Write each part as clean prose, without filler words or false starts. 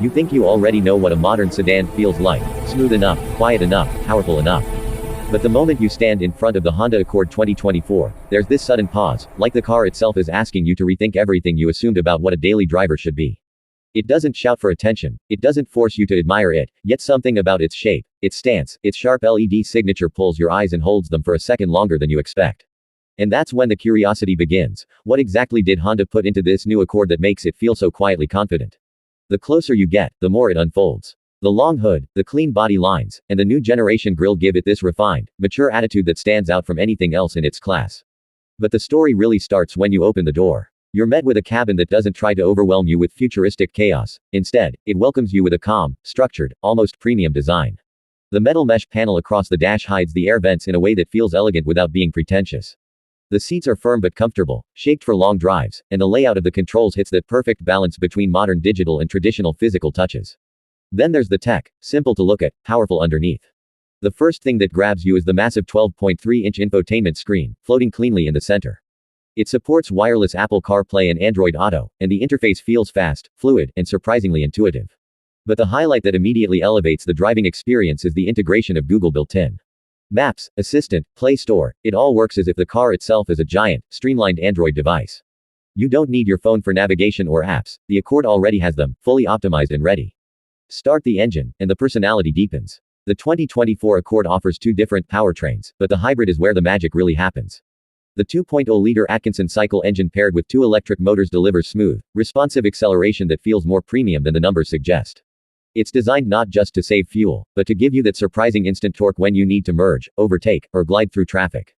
You think you already know what a modern sedan feels like: smooth enough, quiet enough, powerful enough. But the moment you stand in front of the Honda Accord 2024, there's this sudden pause, like the car itself is asking you to rethink everything you assumed about what a daily driver should be. It doesn't shout for attention, it doesn't force you to admire it, yet something about its shape, its stance, its sharp LED signature pulls your eyes and holds them for a second longer than you expect. And that's when the curiosity begins. What exactly did Honda put into this new Accord that makes it feel so quietly confident? The closer you get, the more it unfolds. The long hood, the clean body lines, and the new generation grille give it this refined, mature attitude that stands out from anything else in its class. But the story really starts when you open the door. You're met with a cabin that doesn't try to overwhelm you with futuristic chaos. Instead, it welcomes you with a calm, structured, almost premium design. The metal mesh panel across the dash hides the air vents in a way that feels elegant without being pretentious. The seats are firm but comfortable, shaped for long drives, and the layout of the controls hits that perfect balance between modern digital and traditional physical touches. Then there's the tech, simple to look at, powerful underneath. The first thing that grabs you is the massive 12.3-inch infotainment screen, floating cleanly in the center. It supports wireless Apple CarPlay and Android Auto, and the interface feels fast, fluid, and surprisingly intuitive. But the highlight that immediately elevates the driving experience is the integration of Google built-in Maps, Assistant, Play Store. It all works as if the car itself is a giant, streamlined Android device. You don't need your phone for navigation or apps, the Accord already has them, fully optimized and ready. Start the engine, and the personality deepens. The 2024 Accord offers two different powertrains, but the hybrid is where the magic really happens. The 2.0-liter Atkinson cycle engine paired with two electric motors delivers smooth, responsive acceleration that feels more premium than the numbers suggest. It's designed not just to save fuel, but to give you that surprising instant torque when you need to merge, overtake, or glide through traffic.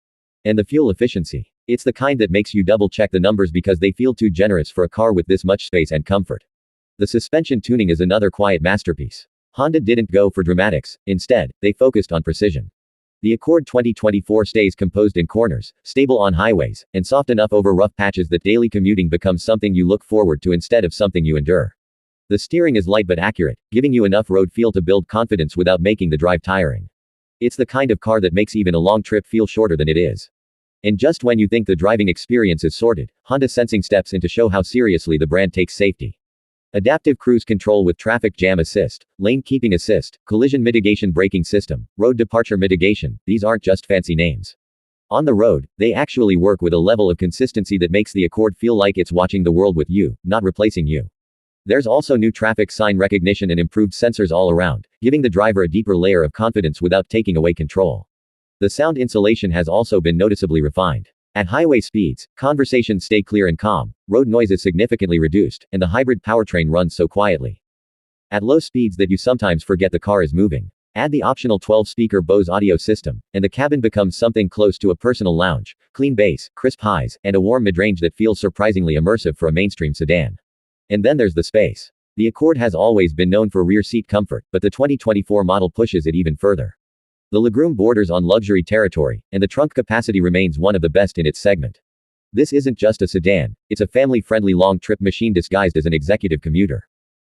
And the fuel efficiency. It's the kind that makes you double-check the numbers because they feel too generous for a car with this much space and comfort. The suspension tuning is another quiet masterpiece. Honda didn't go for dramatics, instead, they focused on precision. The Accord 2024 stays composed in corners, stable on highways, and soft enough over rough patches that daily commuting becomes something you look forward to instead of something you endure. The steering is light but accurate, giving you enough road feel to build confidence without making the drive tiring. It's the kind of car that makes even a long trip feel shorter than it is. And just when you think the driving experience is sorted, Honda Sensing steps in to show how seriously the brand takes safety. Adaptive cruise control with traffic jam assist, lane keeping assist, collision mitigation braking system, road departure mitigation, these aren't just fancy names. On the road, they actually work with a level of consistency that makes the Accord feel like it's watching the world with you, not replacing you. There's also new traffic sign recognition and improved sensors all around, giving the driver a deeper layer of confidence without taking away control. The sound insulation has also been noticeably refined. At highway speeds, conversations stay clear and calm, road noise is significantly reduced, and the hybrid powertrain runs so quietly. At low speeds that you sometimes forget the car is moving. Add the optional 12-speaker Bose audio system, and the cabin becomes something close to a personal lounge, clean bass, crisp highs, and a warm mid-range that feels surprisingly immersive for a mainstream sedan. And then there's the space. The Accord has always been known for rear seat comfort, but the 2024 model pushes it even further. The legroom borders on luxury territory, and the trunk capacity remains one of the best in its segment. This isn't just a sedan, it's a family-friendly long-trip machine disguised as an executive commuter.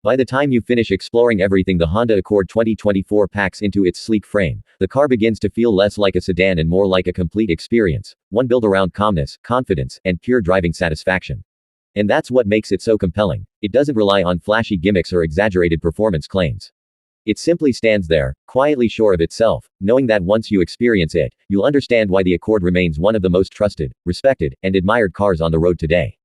By the time you finish exploring everything the Honda Accord 2024 packs into its sleek frame, the car begins to feel less like a sedan and more like a complete experience, one built around calmness, confidence, and pure driving satisfaction. And that's what makes it so compelling. It doesn't rely on flashy gimmicks or exaggerated performance claims. It simply stands there, quietly sure of itself, knowing that once you experience it, you'll understand why the Accord remains one of the most trusted, respected, and admired cars on the road today.